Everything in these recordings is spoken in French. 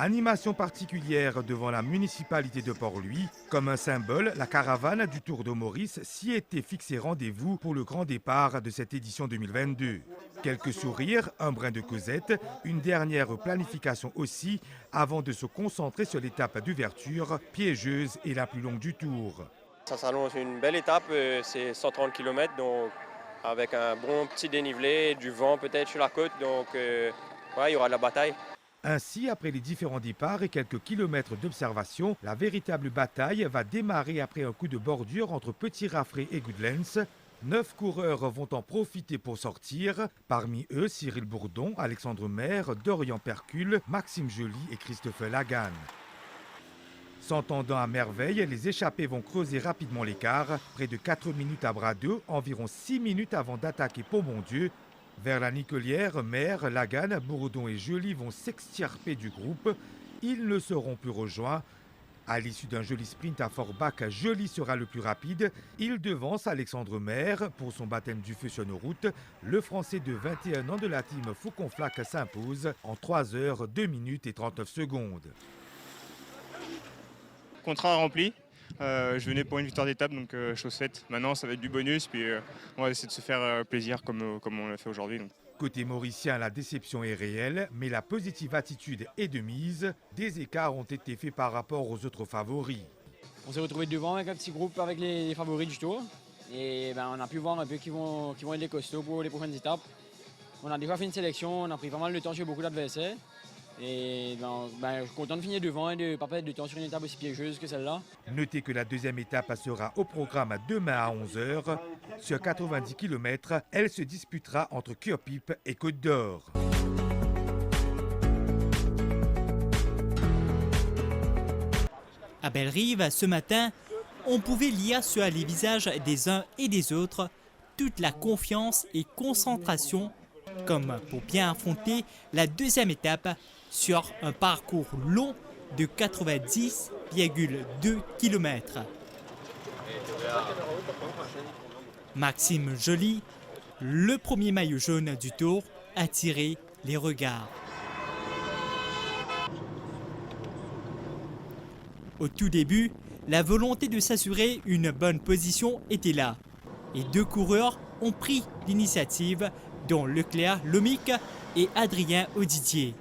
Animation particulière devant la municipalité de Port-Louis. Comme un symbole, la caravane du Tour de Maurice s'y était fixé rendez-vous pour le grand départ de cette édition 2022. Quelques sourires, un brin de causette, une dernière planification aussi, avant de se concentrer sur l'étape d'ouverture, piégeuse et la plus longue du Tour. Ça s'annonce une belle étape, c'est 130 km, donc avec un bon petit dénivelé, du vent peut-être sur la côte, donc ouais, il y aura de la bataille. Ainsi, après les différents départs et quelques kilomètres d'observation, la véritable bataille va démarrer après un coup de bordure entre Petit Raffray et Goodlands. 9 coureurs vont en profiter pour sortir. Parmi eux, Cyril Bourdon, Alexandre Maire, Dorian Percule, Maxime Joly et Christophe Lagan. S'entendant à merveille, les échappés vont creuser rapidement l'écart. Près de 4 minutes à bras d'eux, environ 6 minutes avant d'attaquer Pont-Bondieu. Vers la Nicolière, Maire, Lagan, Bourdon et Joly vont s'extirper du groupe. Ils ne seront plus rejoints. À l'issue d'un joli sprint à Forbach, Joly sera le plus rapide. Il devance Alexandre Maire pour son baptême du feu sur nos routes. Le Français de 21 ans de la team Faucon-Flac s'impose en 3 heures, 2 minutes et 39 secondes. Contrat rempli. Je venais pour une victoire d'étape, donc chose faite. Maintenant, ça va être du bonus, puis on va essayer de se faire plaisir comme on l'a fait aujourd'hui. Côté mauricien, la déception est réelle, mais la positive attitude est de mise. Des écarts ont été faits par rapport aux autres favoris. On s'est retrouvé devant avec un petit groupe avec les favoris du tour. Et on a pu voir un peu qui vont être les costauds pour les prochaines étapes. On a déjà fait une sélection, on a pris pas mal de temps sur beaucoup d'adversaires. Et je suis content de finir devant et de ne pas perdre de temps sur une étape aussi piégeuse que celle-là. Notez que la deuxième étape sera au programme demain à 11h. Sur 90 km, elle se disputera entre Kiopip et Côte d'Or. À Bellerive, ce matin, on pouvait lire sur les visages des uns et des autres toute la confiance et concentration comme pour bien affronter la deuxième étape sur un parcours long de 90,2 km. Maxime Joly, le premier maillot jaune du Tour, a attiré les regards. Au tout début, la volonté de s'assurer une bonne position était là. Et 2 coureurs ont pris l'initiative, dont Leclerc Lomic et Adrien Audidier.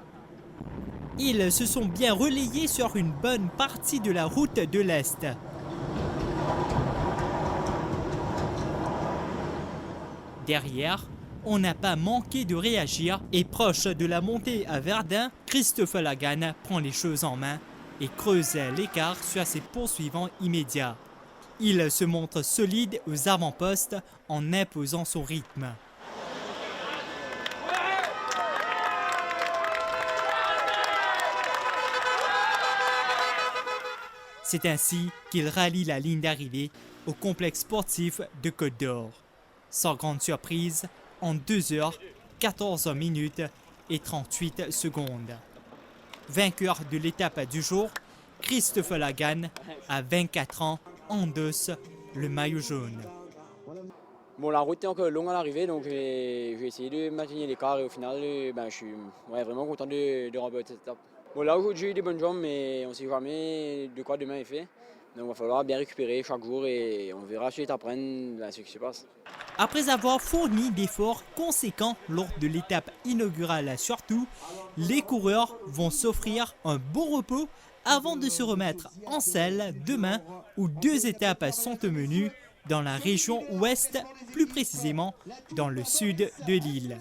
Ils se sont bien relayés sur une bonne partie de la route de l'Est. Derrière, on n'a pas manqué de réagir et proche de la montée à Verdun, Christophe Lagan prend les choses en main et creuse l'écart sur ses poursuivants immédiats. Il se montre solide aux avant-postes en imposant son rythme. C'est ainsi qu'il rallie la ligne d'arrivée au complexe sportif de Côte d'Or. Sans grande surprise, en 2 heures, 14 minutes et 38 secondes. Vainqueur de l'étape du jour, Christophe Lagan, à 24 ans, endosse le maillot jaune. Bon, la route est encore longue à l'arrivée, donc j'ai essayé de maintenir l'écart et au final, je suis vraiment content de remporter cette étape. Bon, là aujourd'hui j'ai eu des bonnes jambes, mais on ne sait jamais de quoi demain est fait. Donc il va falloir bien récupérer chaque jour et on verra suite après ce qui se passe. Après avoir fourni d'efforts conséquents lors de l'étape inaugurale surtout, les coureurs vont s'offrir un bon repos avant de se remettre en selle demain où 2 étapes sont au menu dans la région ouest, plus précisément dans le sud de l'île.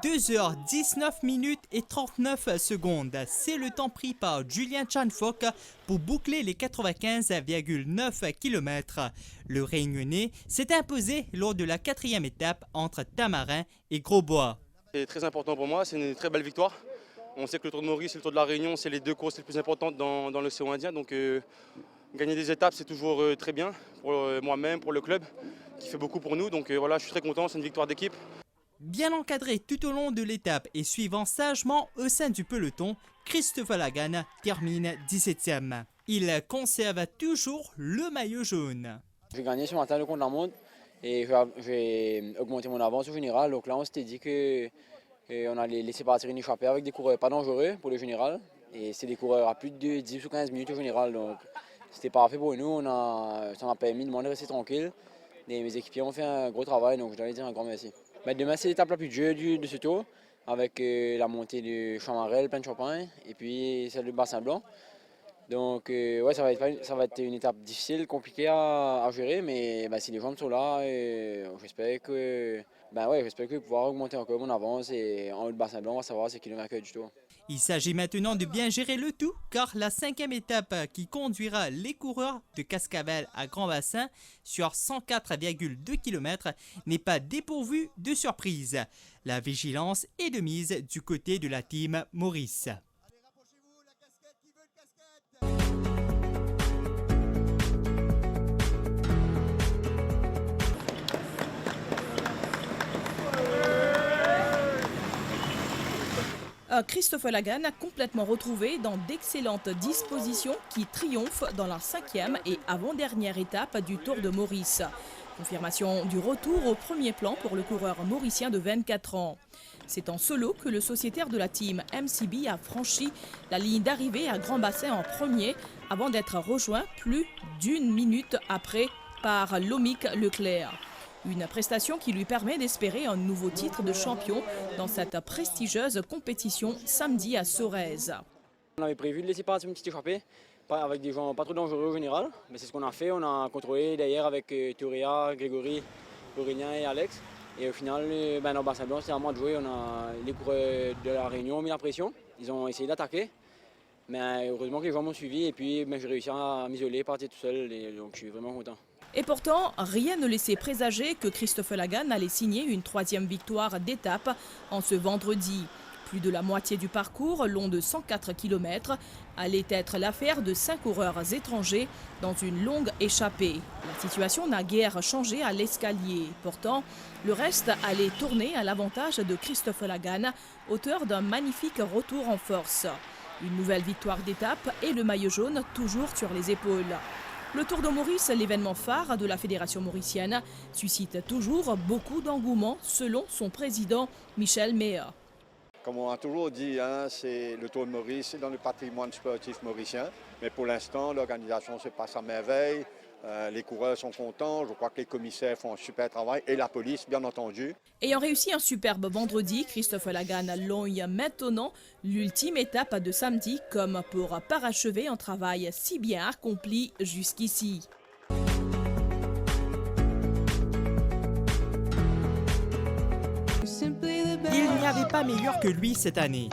« 2h19 minutes et 39 secondes. C'est le temps pris par Julien Chanfok pour boucler les 95,9 km. Le Réunionnais s'est imposé lors de la 4e étape entre Tamarin et Grosbois. C'est très important pour moi, c'est une très belle victoire. On sait que le Tour de Maurice et le Tour de la Réunion, c'est les 2 courses les plus importantes dans l'océan Indien. Donc gagner des étapes, c'est toujours très bien pour moi-même, pour le club, qui fait beaucoup pour nous. Donc voilà, je suis très content, c'est une victoire d'équipe. Bien encadré tout au long de l'étape et suivant sagement au sein du peloton, Christophe Lagan termine 17e. Il conserve toujours le maillot jaune. J'ai gagné ce matin le contre-la-montre et j'ai augmenté mon avance au général. Donc là, on s'était dit qu'on allait laisser partir une échappée avec des coureurs pas dangereux pour le général. Et c'est des coureurs à plus de 10 ou 15 minutes au général. Donc c'était parfait pour nous. Ça m'a permis de rester tranquille. Et mes équipiers ont fait un gros travail, donc je dois leur dire un grand merci. Demain, c'est l'étape la plus dure de ce tour, avec la montée du Chamarel, plein de champagne, et puis celle du Bassin-Blanc. Donc ouais, ça va être une étape difficile, compliquée à gérer, mais si les jambes sont là, j'espère que je vais pouvoir augmenter encore mon avance et en haut de Bassin-Blanc, on va savoir c'est qui le vainqueur du tour. Il s'agit maintenant de bien gérer le tout, car la 5e étape qui conduira les coureurs de Cascavel à Grand Bassin sur 104,2 km n'est pas dépourvue de surprises. La vigilance est de mise du côté de la team Maurice. Christophe Lagan a complètement retrouvé dans d'excellentes dispositions qui triomphent dans la 5e et avant-dernière étape du Tour de Maurice. Confirmation du retour au premier plan pour le coureur mauricien de 24 ans. C'est en solo que le sociétaire de la team MCB a franchi la ligne d'arrivée à Grand Bassin en premier avant d'être rejoint plus d'1 minute après par Lomic Leclerc. Une prestation qui lui permet d'espérer un nouveau titre de champion dans cette prestigieuse compétition samedi à Sorèze. On avait prévu de laisser partir une petite échappée, avec des gens pas trop dangereux au général. Mais c'est ce qu'on a fait, on a contrôlé d'ailleurs avec Théoria, Grégory, Aurélien et Alex. Et au final, dans Bassin-Blanc, c'est à moi de jouer. Les coureurs de la Réunion ont mis la pression, ils ont essayé d'attaquer. Mais heureusement que les gens m'ont suivi et puis j'ai réussi à m'isoler, partir tout seul. Et donc je suis vraiment content. Et pourtant, rien ne laissait présager que Christophe Lagan allait signer une 3e victoire d'étape en ce vendredi. Plus de la moitié du parcours, long de 104 km, allait être l'affaire de 5 coureurs étrangers dans une longue échappée. La situation n'a guère changé à l'escalier. Pourtant, le reste allait tourner à l'avantage de Christophe Lagan, auteur d'un magnifique retour en force. Une nouvelle victoire d'étape et le maillot jaune toujours sur les épaules. Le Tour de Maurice, l'événement phare de la Fédération mauricienne, suscite toujours beaucoup d'engouement selon son président Michel Meyer. Comme on a toujours dit, c'est le Tour de Maurice, c'est dans le patrimoine sportif mauricien. Mais pour l'instant, l'organisation se passe à merveille. Les coureurs sont contents, je crois que les commissaires font un super travail et la police, bien entendu. Ayant réussi un superbe vendredi, Christophe Lagan lorgne maintenant l'ultime étape de samedi comme pour parachever un travail si bien accompli jusqu'ici. Il n'y avait pas meilleur que lui cette année.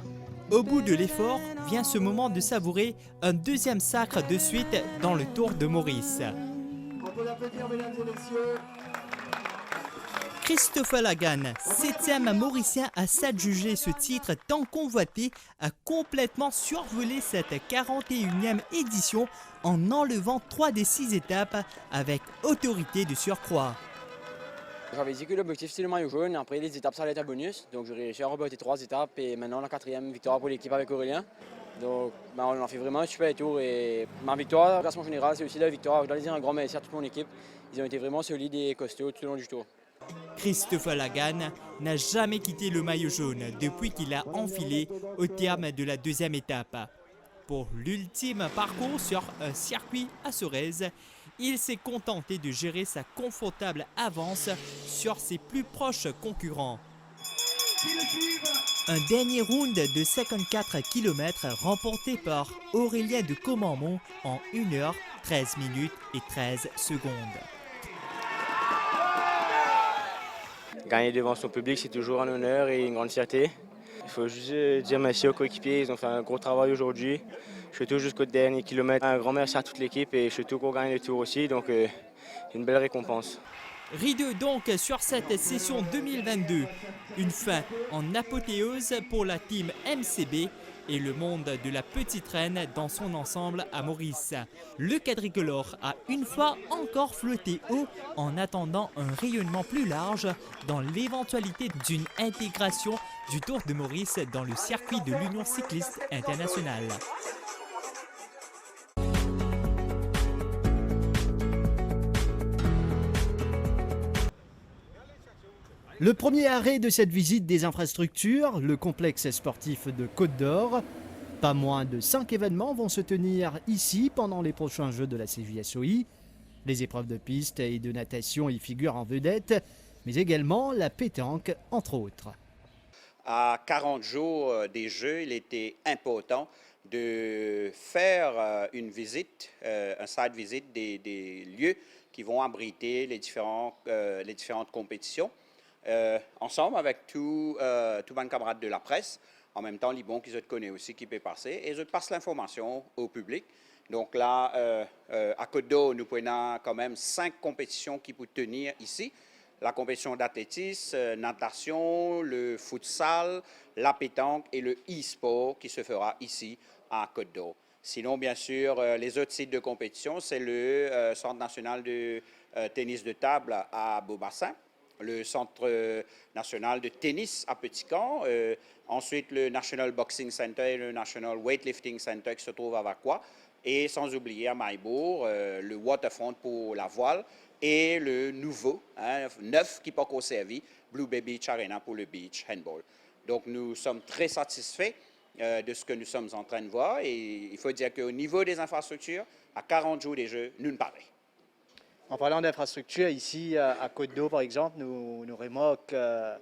Au bout de l'effort, vient ce moment de savourer un 2e sacre de suite dans le Tour de Maurice. Christophe Lagan, 7e mauricien à s'adjuger ce titre tant convoité, a complètement survolé cette 41e édition en enlevant 3 des 6 étapes avec autorité de surcroît. J'avais dit que l'objectif c'était le maillot jaune, après les étapes ça allait être un bonus. Donc j'ai réussi à remporter 3 étapes et maintenant la 4e victoire pour l'équipe avec Aurélien. Donc on a fait vraiment un super tour et ma victoire, le classement général, c'est aussi la victoire. Je dois dire un grand merci à toute mon équipe. Ils ont été vraiment solides et costauds tout au long du tour. Christophe Lagan n'a jamais quitté le maillot jaune depuis qu'il l'a enfilé au terme de la 2e étape. Pour l'ultime parcours sur un circuit à Sorèze, il s'est contenté de gérer sa confortable avance sur ses plus proches concurrents. Un dernier round de 54 km remporté par Aurélien de Comandemont en 1 h 13 minutes et 13 secondes. Gagner devant son public, c'est toujours un honneur et une grande fierté. Il faut juste dire merci aux coéquipiers, ils ont fait un gros travail aujourd'hui. Je fais tout jusqu'au dernier kilomètre. Un grand merci à toute l'équipe et je suis tout pour gagner le tour aussi, donc c'est une belle récompense. Rideau donc sur cette session 2022. Une fin en apothéose pour la team MCB et le monde de la petite reine dans son ensemble à Maurice. Le quadricolore a une fois encore flotté haut en attendant un rayonnement plus large dans l'éventualité d'une intégration du Tour de Maurice dans le circuit de l'Union cycliste internationale. Le premier arrêt de cette visite des infrastructures, le complexe sportif de Côte d'Or. Pas moins de 5 événements vont se tenir ici pendant les prochains Jeux de la CJSOI. Les épreuves de piste et de natation y figurent en vedette, mais également la pétanque, entre autres. À 40 jours des Jeux, il était important de faire une visite, un site visite des lieux qui vont abriter les différentes compétitions. Ensemble avec tous mes camarades de la presse, en même temps, les bons qui se connaissent aussi, qui peut passer, et je passe l'information au public. Donc là, à Côte d'Or, nous prenons quand même 5 compétitions qui peuvent tenir ici. La compétition d'athlétisme, natation, le futsal, la pétanque et le e-sport qui se fera ici à Côte d'Or. Sinon, bien sûr, les autres sites de compétition, c'est le Centre national de tennis de table à Beaubassin, le Centre national de tennis à Petit-Camp, ensuite le National Boxing Center et le National Weightlifting Center qui se trouvent à Vaqua, et sans oublier à Maillebourg, le Waterfront pour la voile et le nouveau, neuf qui n'est pas encore servi, Blue Bay Beach Arena pour le beach handball. Donc nous sommes très satisfaits de ce que nous sommes en train de voir, et il faut dire qu'au niveau des infrastructures, à 40 jours des Jeux, nous ne parlons. En parlant d'infrastructures, ici à Côte d'Or par exemple, nous remarquons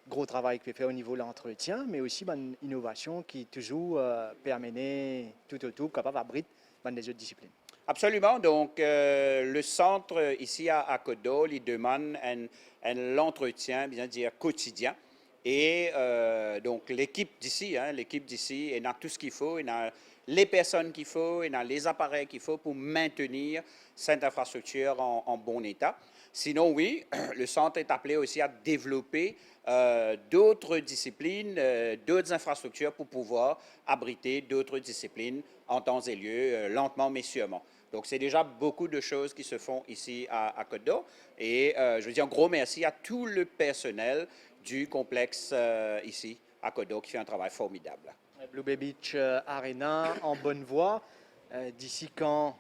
gros travail qui est fait au niveau de l'entretien, mais aussi une innovation qui toujours peut amener tout autour, capable d'abriter des autres disciplines. Absolument. Donc, le centre ici à Côte d'Or, il demande l'entretien, bien dire, quotidien. Et donc, l'équipe d'ici, elle a tout ce qu'il faut, elle a les personnes qu'il faut, elle a les appareils qu'il faut pour maintenir cette infrastructure en bon état. Sinon, oui, le centre est appelé aussi à développer d'autres disciplines, d'autres infrastructures pour pouvoir abriter d'autres disciplines en temps et lieu, lentement mais sûrement. Donc, c'est déjà beaucoup de choses qui se font ici à Côte d'Or. Et je veux dire un gros merci à tout le personnel du complexe ici à Côte d'Or qui fait un travail formidable. Blue Bay Beach Arena en bonne voie. D'ici quand,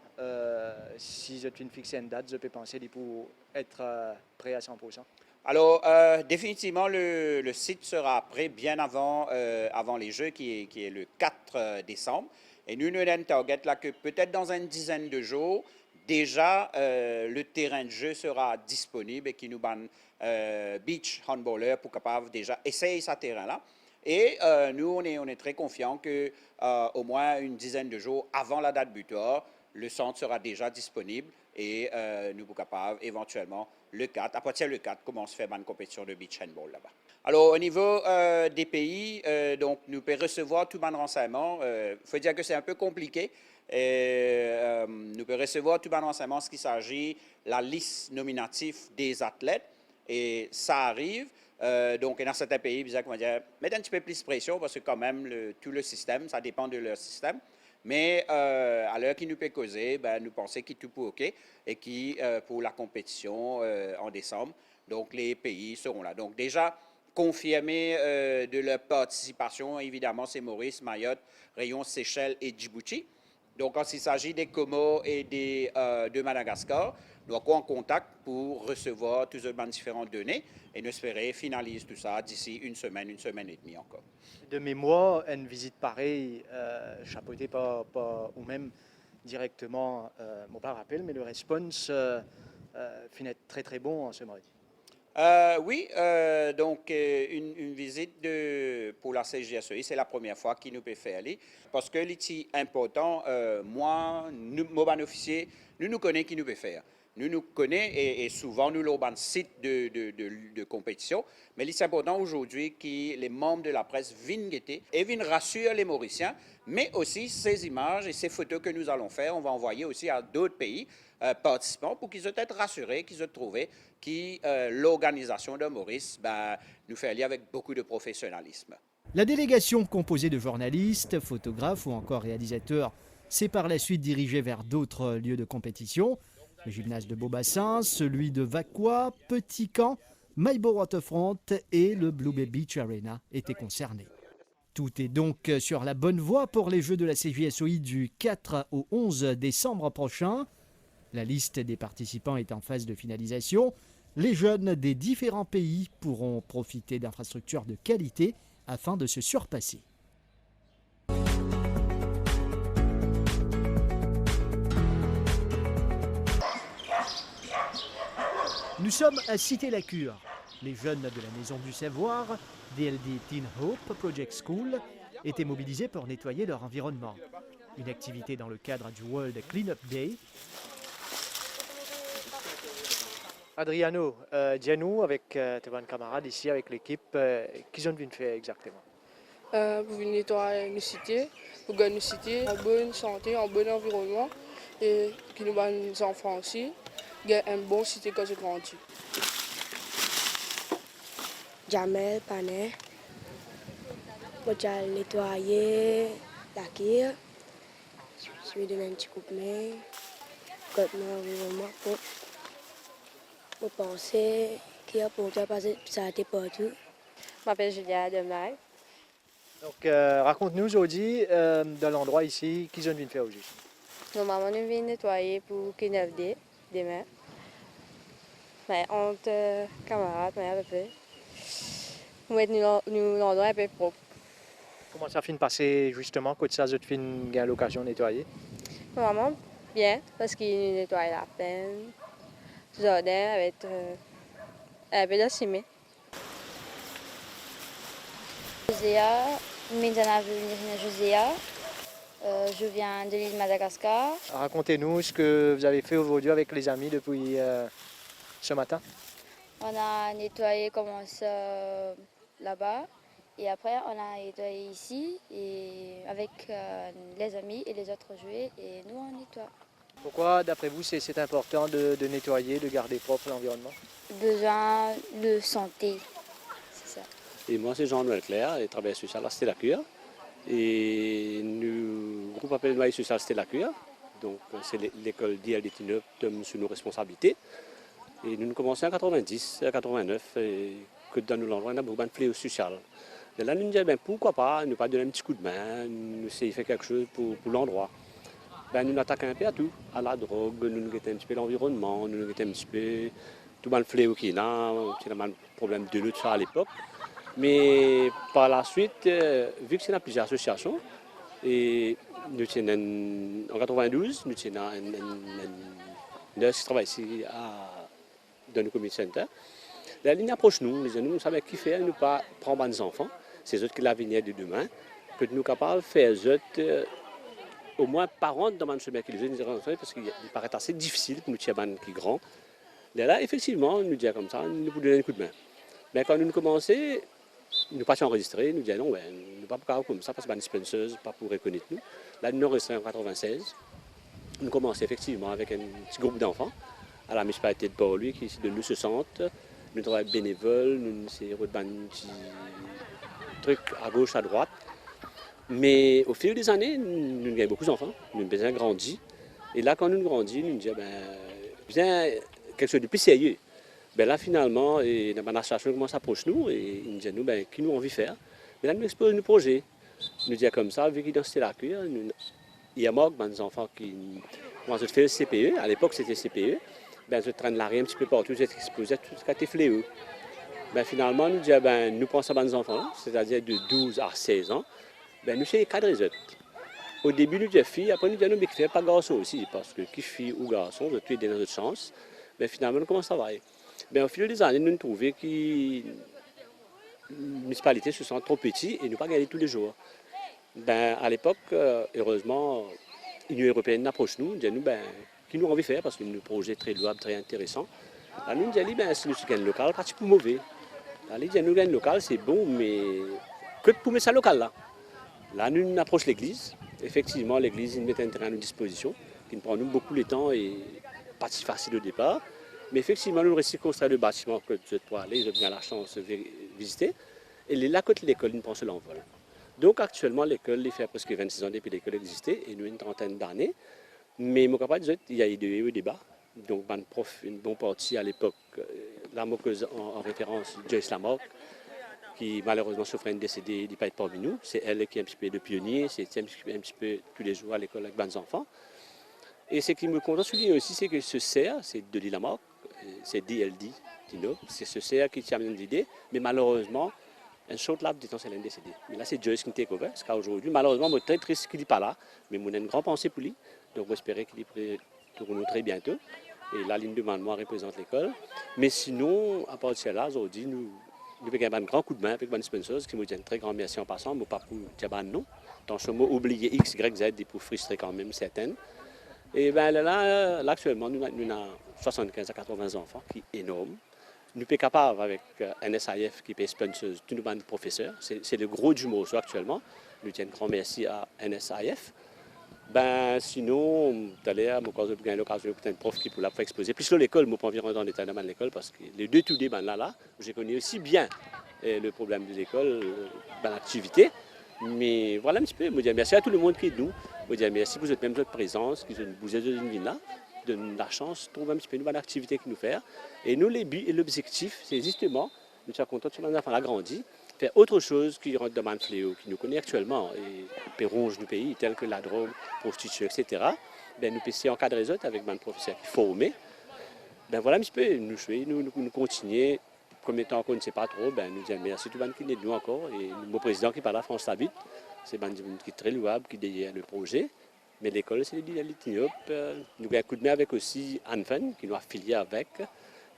si je viens fixer une date, je peux penser pour être prêt à 100%? Alors, définitivement, le site sera prêt bien avant les Jeux, qui est le 4 décembre. Et nous avons un target là que peut-être dans une dizaine de jours, déjà, le terrain de jeu sera disponible et qui nous banne beach handballers pour capable déjà essayer ce terrain-là. Et nous, on est très confiants qu'au moins une dizaine de jours avant la date butoir, le centre sera déjà disponible et nous sommes capables éventuellement, le 4, à partir du 4, commencer à faire une compétition de beach handball là-bas. Alors, au niveau des pays, donc, nous pouvons recevoir tout le renseignement. Il faut dire que c'est un peu compliqué. Nous pouvons recevoir tout le renseignement ce qui s'agit de la liste nominative des athlètes. Et ça arrive. Donc, dans certains pays, on va dire, mettre un petit peu plus de pression parce que quand même, tout le système, ça dépend de leur système. Mais à l'heure qui nous peut causer, nous pensons qu'il est tout pour OK et qui pour la compétition en décembre. Donc, les pays seront là. Donc, déjà, confirmé de leur participation, évidemment, c'est Maurice, Mayotte, Réunion, Seychelles et Djibouti. Donc, quand il s'agit des Comores et de Madagascar, nous sommes en contact pour recevoir toutes les différentes données et nous espérons finaliser tout ça d'ici une semaine et demie encore. De mémoire, une visite pareille, chapeautée par ou même directement, mon pas rappel, mais le response finit très très bon en ce mardi. Oui, donc une visite pour la CJSOI, c'est la première fois qu'il nous peut faire aller. Parce que c'est important, moi, mon officier, nous connaissons qui nous peut faire. Nous connaissons et souvent nous avons un site de compétition. Mais c'est important aujourd'hui que les membres de la presse viennent guetter et viennent rassurer les Mauriciens, mais aussi ces images et ces photos que nous allons faire, on va envoyer aussi à d'autres pays participants pour qu'ils soient être rassurés, qu'ils soient trouvés que l'organisation de Maurice nous fait aller avec beaucoup de professionnalisme. La délégation, composée de journalistes, photographes ou encore réalisateurs, s'est par la suite dirigée vers d'autres lieux de compétition. Le gymnase de Beaubassin, celui de Vaqua, Petit Camp, Maillebots Waterfront et le Blue Bay Beach Arena étaient concernés. Tout est donc sur la bonne voie pour les Jeux de la CJSOI du 4 au 11 décembre prochain. La liste des participants est en phase de finalisation. Les jeunes des différents pays pourront profiter d'infrastructures de qualité afin de se surpasser. Nous sommes à Cité-la-Cure. Les jeunes de la Maison du Savoir, DLD Teen Hope Project School, étaient mobilisés pour nettoyer leur environnement. Une activité dans le cadre du World Cleanup Day. Adriano, dis-nous avec tes bonnes camarades ici, avec l'équipe, qu'est-ce qu'on vient de faire exactement? Pour nettoyer une cité, pour gagner une cité en bonne santé, en bon environnement, et que nos enfants aussi gagnent une bonne cité quand ils grandissent. Jamel, Panet, j'ai nettoyé la quille, je vais donner un petit coup de main, quand l'environnement pour penser qu'il y a pour toi passer ça a été partout. Je m'appelle Julia Demlay. Donc, raconte-nous aujourd'hui, de l'endroit ici, qu'est-ce qu'on vient de faire aujourd'hui? Normalement, nous venons nettoyer pour K9D demain. Mais entre camarades, mais à peu près. Pour mettre l'endroit un peu propre. Comment ça finit de passer justement quand ça a l'occasion de nettoyer? Normalement, bien, parce qu'ils nettoient la peine. Le jardin avec un peu de ciment. Joséa, Joséa. Je viens de l'île de Madagascar. Racontez-nous ce que vous avez fait aujourd'hui avec les amis depuis ce matin. On a nettoyé comment ça là-bas et après on a nettoyé ici et avec les amis et les autres jouets et nous on nettoie. Pourquoi, d'après vous, c'est important de nettoyer, de garder propre l'environnement? Besoin de santé, c'est ça. Et moi, c'est Jean-Noël Claire, je travaille social à Cité-la-Cure. Et le groupe appelle Noyer Social Cité-la-Cure. Donc, c'est l'école DLD Teen Hope sous nos responsabilités. Et nous avons commencé en 90, en 89, et que dans l'endroit, on a beaucoup de fléaux sociaux. Et là, nous nous disons, pourquoi pas, nous pas donner un petit coup de main, nous essayer de faire quelque chose pour l'endroit. Nous nous attaquons un peu à tout, à la drogue, nous nous guettons un petit peu l'environnement, nous nous guettons un petit peu tout le fléau qu'il y a, un problème de lutte à l'époque. Mais par la suite, vu que c'est dans plusieurs associations, et nous tenons en 92, nous tenons un nurse qui travaille ici dans le community center. La ligne approche nous, les jeunes, nous savons qui fait, nous pas prendre des enfants, c'est eux qui l'avenir de demain, que nous sommes capables de faire au moins parents dans le chemin qu'ils ont, parce qu'il paraît assez difficile pour nous tirer qui grand. Là, effectivement, nous disons comme ça, nous pouvons donner un coup de main. Mais quand nous commençons, nous passions enregistrer, nous disons non, nous ne pouvons pas comme ça, parce que nous sommes dispenseuse, pas pour reconnaître nous. Là, nous enregistrons en 1996. Nous commençons effectivement avec un petit groupe d'enfants à la municipalité de Port-Louis, qui est de nous 60. Nous travaillons bénévoles, nous essayons de faire un petit truc à gauche, à droite. Mais au fil des années, nous avons beaucoup d'enfants, nous avons bien grandi. Et là, quand nous grandissons, nous nous disons, bien quelque chose de plus sérieux. Là, finalement, l'association commence à approcher nous et nous disent, qui nous envie de faire. Mais là, nous exposons nos projets. Nous disons comme ça, vu qu'il est dans la cure, il y a moi, des enfants qui commencent à faire le CPE. À l'époque, c'était CPE. Je traîne l'arrière un petit peu partout, j'ai exposé tout ce qui a été fléau. Finalement, nous disons, nous pensons à des enfants, c'est-à-dire de 12 à 16 ans. Nous sommes cadrés. Au début, nous disons filles, après nous disons, mais qui ne fait pas garçon aussi, parce que qui fille ou garçon, je suis dans notre chance. Finalement, nous commençons à travailler. Au fil des années, nous nous trouvons que les municipalités se sentent trop petites et nous pas gagner tous les jours. À l'époque, heureusement, l'Union européenne approche nous, dit nous, qui nous envie de faire, parce que nous avons un projet très louable, très intéressant. Là, nous disons, si nous gagnons local, pas pour mauvais. Là, nous disons, nous gagnons local, c'est bon, mais que pour mettre ça local là. Là, nous approchons l'église. Effectivement, l'église met un terrain à notre disposition, qui nous prend nous beaucoup de temps et pas si facile au départ. Mais effectivement, nous réussissons à construire le bâtiment que je dois aller, j'ai bien la chance de visiter. Et la côté de l'école, ils pensent l'envol. Donc actuellement, l'école, il fait presque 26 ans depuis l'école existait, et nous une trentaine d'années. Mais je suis capable de dire qu'il y a eu des débats. Donc, un prof, une bonne partie à l'époque, la moqueuse en référence, Joyce Lamarck, qui malheureusement souffrait d'un décédé, il n'est pas parmi nous. C'est elle qui est un petit peu le pionnier, c'est un petit peu tous les jours à l'école avec les enfants. Et ce qui me content de souligner aussi, c'est que ce CA, c'est de l'île Lamarck, c'est DLD, c'est ce CA qui tient l'idée, mais malheureusement, un short laps de temps, c'est l'un décédé. Mais là, c'est Joyce qui est couvert, parce qu'aujourd'hui, malheureusement, je suis très triste qu'il n'est pas là, mais je ai une grande pensée pour lui. Donc, j'espère qu'il est pour nous très bientôt. Et la ligne de moi représente l'école. Mais sinon, à partir de là, aujourd'hui, nous avons un grand coup de main avec Van Sponsors, qui nous dit un très grand merci en passant, mais pas pour dire non. Dans ce mot, oublier X, Y, Z, et pour frustrer quand même certaines. Et bien là, actuellement, nous avons 75 à 80 enfants, qui est énorme. Nous sommes capables, avec NSIF qui paye sponsors, tous nos professeurs. C'est le gros du morceau actuellement. Nous disons un grand merci à NSIF. Ben, sinon, tout à l'heure, j'ai eu l'occasion de un prof qui pour exposer. Plus l'école, je ne peux pas environ dans l'état de l'école parce que les deux tout ben là, je connais aussi bien le problème de l'école, l'activité. Mais voilà un petit peu. Je dis merci à tout le monde qui est nous. Je dis merci pour votre présence, qui vous êtes une là. De la chance de trouver un petit peu une bonne activité qui nous fait. Et nous, les buts et l'objectif, c'est justement, nous sommes contents que nos enfants a grandi, faire autre chose qui rentre dans le fléau, qui nous connaît actuellement, et péronge du pays, tels que la drogue, prostitution, etc. Ben, nous pouvons encadrer les autres avec un professeur formé. Ben, voilà un petit peu, nous continuer. Comme étant qu'on ne sait pas trop, ben, nous disons merci tout le monde qui est nous encore. Et mon président qui parle à France Habite, c'est un qui est très louable, qui dédié le projet. Mais l'école, c'est l'Éthiopie. Nous avons un coup de main avec aussi Anfen, qui nous a affilié avec.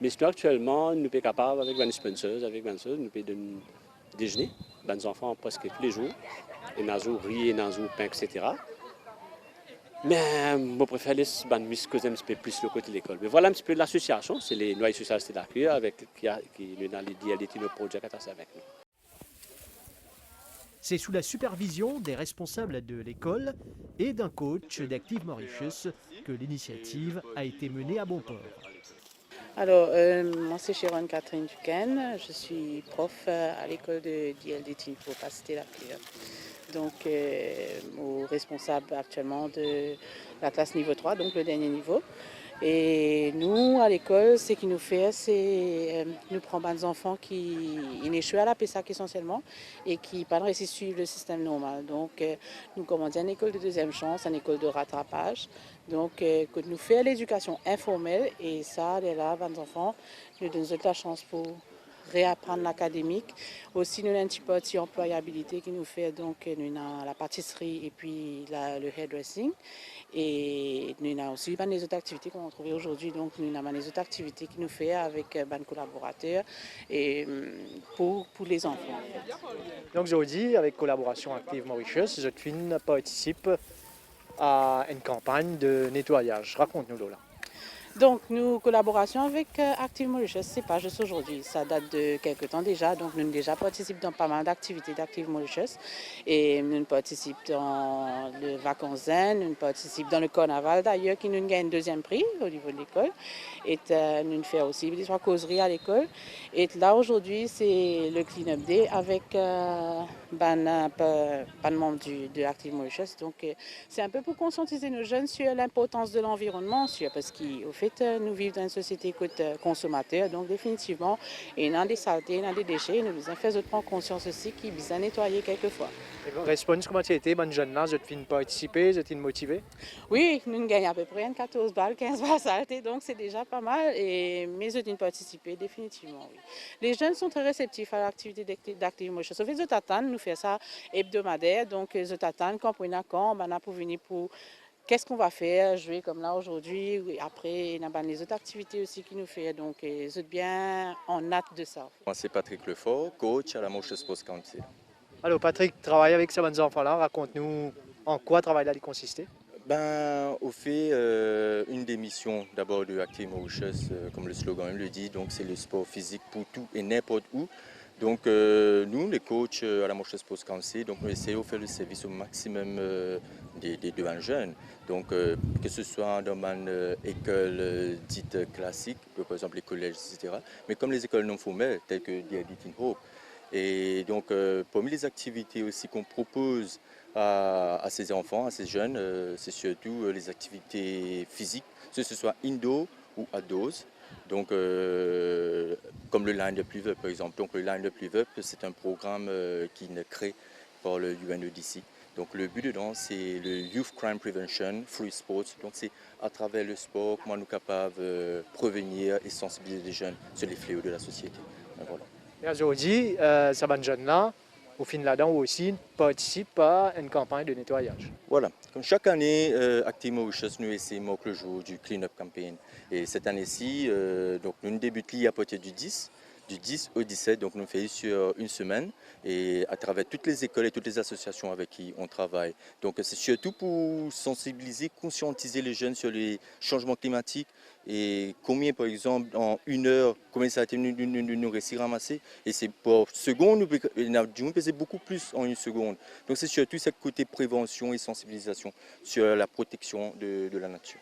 Mais sinon, actuellement, nous sommes capables, avec Van Sponsors, nous pouvons déjeuner, les enfants presque tous les jours. Et nous avons riz, nous avons pain, etc. Mais je préfère les causer un petit peu plus le côté de l'école. Mais voilà un petit peu l'association, c'est les Noyers Sociales Stélacuire, qui nous a dit le projet qui est avec nous. C'est sous la supervision des responsables de l'école et d'un coach d'Active Mauritius que l'initiative a été menée à bon port. Alors, moi c'est Sharon Catherine Duquesne, je suis prof à l'école de DLD Tinfo, pas Stélacuire. Donc, responsable actuellement de la classe niveau 3, donc le dernier niveau. Et nous, à l'école, ce qu'il nous fait, c'est nous prendre des enfants qui échouent à la PESAC essentiellement et qui pas réussi à suivre le système normal. Donc, nous commençons une école de deuxième chance, une école de rattrapage. Donc, que nous faisons l'éducation informelle et ça, là, les enfants, nous donnons la chance pour réapprendre l'académique. Aussi, nous avons un petit peu d'employabilité qui nous fait, donc, nous avons la pâtisserie et puis le hairdressing. Et nous avons aussi les autres activités qu'on a trouvées aujourd'hui. Donc, nous avons les autres activités qui nous fait avec les collaborateurs et pour les enfants. En fait. Donc, aujourd'hui, avec collaboration Active Mauritius, je participe à une campagne de nettoyage. Raconte-nous, Lola. Donc, nous collaboration avec Active Mauritius, c'est pas juste aujourd'hui, ça date de quelques temps déjà. Donc, nous déjà participons dans pas mal d'activités d'Active Mauritius et nous participons dans le vacances zen, nous participons dans le carnaval d'ailleurs qui nous gagne deuxième prix au niveau de l'école. Et nous faisons aussi des causeries à l'école. Et là aujourd'hui, c'est le Clean Up Day avec pas de membres de Active Mauritius. Donc, c'est un peu pour conscientiser nos jeunes sur l'importance de l'environnement, parce qu'au fait, nous vivons dans une société consommateur, donc définitivement, il y a des saletés, il y a des déchets, nous devons faire prendre conscience aussi qu'ils besoin nettoyer quelquefois. Et votre réponse, comment tu as été, bonne jeune là, vous êtes participer, vous êtes motivé? Oui, nous gagnons à peu près 14 balles, 15 balles saletés, donc c'est déjà pas mal, mais vous êtes participer, définitivement, oui. Les jeunes sont très réceptifs à l'activité d'Active Mauritius. Sauf que nous attendons, nous faisons ça hebdomadaire, donc nous attendons quand on a pour venir pour... Qu'est-ce qu'on va faire, jouer comme là aujourd'hui, après, il y a les autres activités aussi qui nous font, donc vous êtes bien en hâte de ça. Moi, c'est Patrick Lefort, coach à la Mauritius Post Council. Alors Patrick, travaille avec ces bons enfants-là, raconte-nous en quoi travail-là consistait. Au fait, une des missions d'abord de Active Mauritius, comme le slogan le dit, donc c'est le sport physique pour tout et n'importe où. Donc nous, les coachs à la Mauritius Post Council, donc nous essayons de faire le service au maximum des devant jeunes. Donc que ce soit dans une école dite classique, par exemple les collèges, etc. Mais comme les écoles non formelles, telles que DLD Teen Hope. Et donc, parmi les activités aussi qu'on propose à ces enfants, à ces jeunes, c'est surtout les activités physiques, que ce soit indoor ou outdoors. Donc, comme le Line Up Live Up par exemple. Donc, le Line Up Live Up, c'est un programme qui est créé par le UNODC. Donc, le but dedans, c'est le Youth Crime Prevention through Sports. Donc, c'est à travers le sport comment nous sommes capables de prévenir et sensibiliser les jeunes sur les fléaux de la société. Donc, voilà. Et aujourd'hui, ces jeunes-là, au fin là-dedans aussi, participent à une campagne de nettoyage. Voilà. Comme chaque année, Active Mauritius, nous essayons le jour du Clean-up Campaign. Et cette année-ci, donc nous débutons à partir du 10 au 17, donc nous faisons sur une semaine et à travers toutes les écoles et toutes les associations avec qui on travaille. Donc c'est surtout pour sensibiliser, conscientiser les jeunes sur les changements climatiques et combien par exemple en une heure, combien ça a été nous réussir à ramasser. Et c'est pour seconde, nous faisons beaucoup plus en une seconde. Donc c'est surtout ce côté prévention et sensibilisation sur la protection de la nature.